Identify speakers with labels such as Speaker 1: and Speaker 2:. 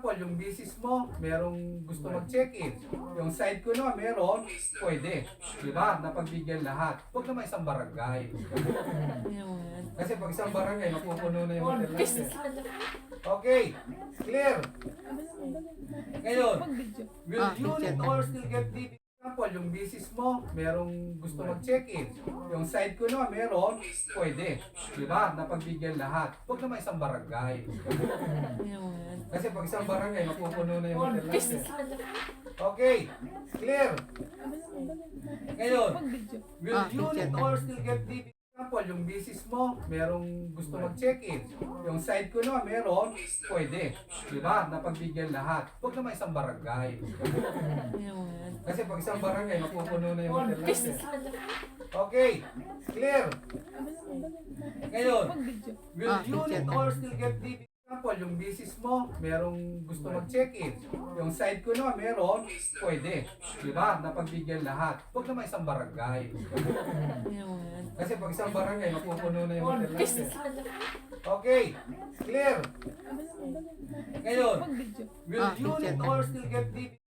Speaker 1: example, yung business mo, merong gusto mag-check-in. Yung side ko na, meron, pwede. Diba? Napagbigyan lahat. Huwag naman isang barangay. Kasi pag isang barangay, mapupuno na yung hotel natin. Okay, clear. Ngayon, will unit or still get DB? Example, yung business mo, merong gusto mag-check-in. Yung side ko na, meron, pwede. Diba? Napagbigyan lahat. Huwag naman isang barangay. Kasi pag isang barangay, mapupuno na yung hotel natin. Okay, clear. Ngayon, will unit or still get DB? Example, yung business mo, merong gusto mag-check-in. Yung side ko na, meron, pwede. Diba? Napagbigyan lahat. Huwag naman isang barangay. Kasi pag isang barangay, mapupuno na yung hotel natin. Okay, clear. Ngayon, will unit or still get DB? Example, yung business mo, merong gusto mag-check-in. Yung side ko na, meron, pwede. Diba? Napagbigyan lahat. Huwag naman isang barangay. Kasi pag isang barangay, mapupuno na yung hotel natin. Okay, clear. Ngayon, will unit or still get DB?